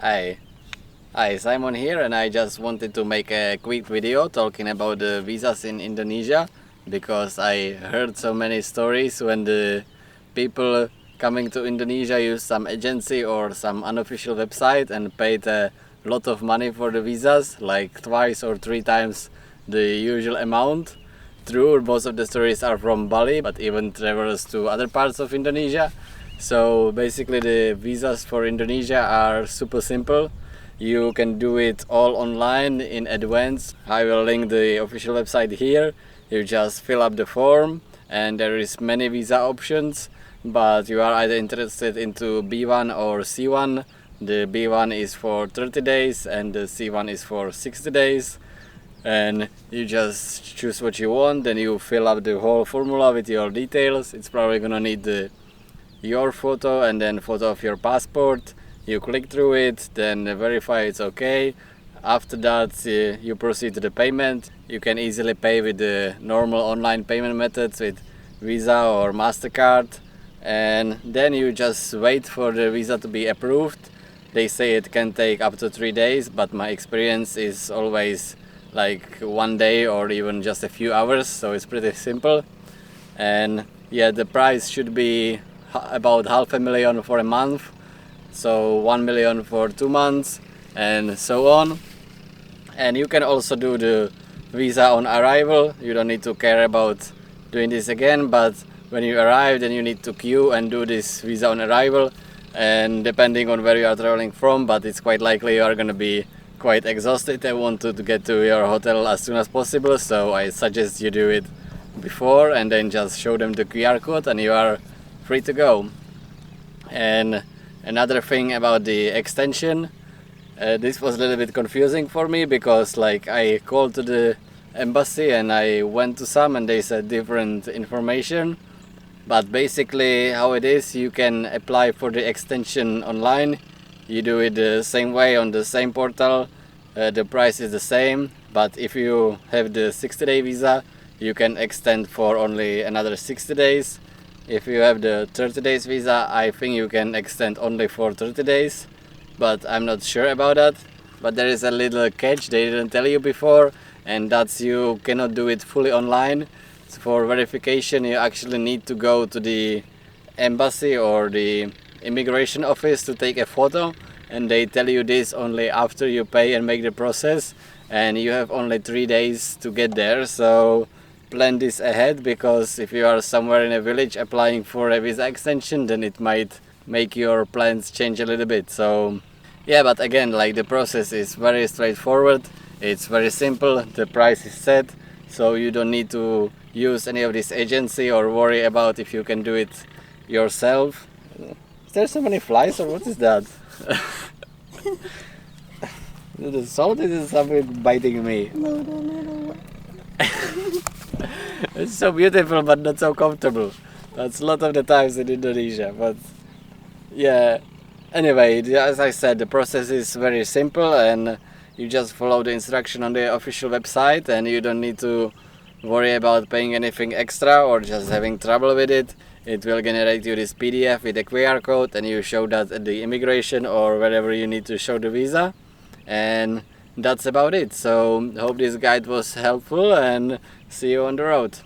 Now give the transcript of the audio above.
Hi, hi, Simon here, and I just wanted to make a quick video talking about the visas in Indonesia because I heard so many stories when the people coming to Indonesia use some agency or some unofficial website and paid a lot of money for the visas, like twice or three times the usual amount. True, most of the stories are from Bali, but even travelers to other parts of Indonesia. So basically the visas for Indonesia are super simple. You can do it all online in advance. I will link the official website here. You just fill up the form and there is many visa options, but you are either interested into B1 or C1. The B1 is for 30 days and the C1 is for 60 days. And you just choose what you want, then you fill up the whole formula with your details. It's probably gonna need your photo and then photo of your passport. You click through it, then verify it's okay. After that you proceed to the payment. You can easily pay with the normal online payment methods with Visa or MasterCard, and then you just wait for the visa to be approved. They say it can take up to 3 days, but my experience is always like 1 day or even just a few hours, so it's pretty simple. And yeah, the price should be about 500,000 for a month, so 1 million for 2 months, and so on. And you can also do the visa on arrival. You don't need to care about doing this again, but when you arrive, then you need to queue and do this visa on arrival. And depending on where you are traveling from, but it's quite likely you are going to be quite exhausted and want to get to your hotel as soon as possible, so I suggest you do it before and then just show them the QR code and you are free to go. And another thing about the extension, this was a little bit confusing for me because like I called to the embassy and I went to some and they said different information, but basically how it is, you can apply for the extension online. You do it the same way on the same portal. The price is the same, but if you have the 60-day visa, you can extend for only another 60 days. If you have the 30 days visa, I think you can extend only for 30 days, but I'm not sure about that. But there is a little catch they didn't tell you before, and that's you cannot do it fully online. So for verification, you actually need to go to the embassy or the immigration office to take a photo, and they tell you this only after you pay and make the process, and you have only 3 days to get there. So plan this ahead, because if you are somewhere in a village applying for a visa extension, then it might make your plans change a little bit. So yeah, but again, like, the process is very straightforward. It's very simple. The price is set, so you don't need to use any of this agency or worry about if you can do it yourself. Is there so many flies, or what is that? The salt is something biting me. No. It's so beautiful but not so comfortable. That's a lot of the times in Indonesia, but yeah. Anyway, as I said, the process is very simple and you just follow the instruction on the official website, and you don't need to worry about paying anything extra or just having trouble with it. It will generate you this PDF with a QR code, and you show that at the immigration or wherever you need to show the visa, and that's about it. So hope this guide was helpful, and see you on the road.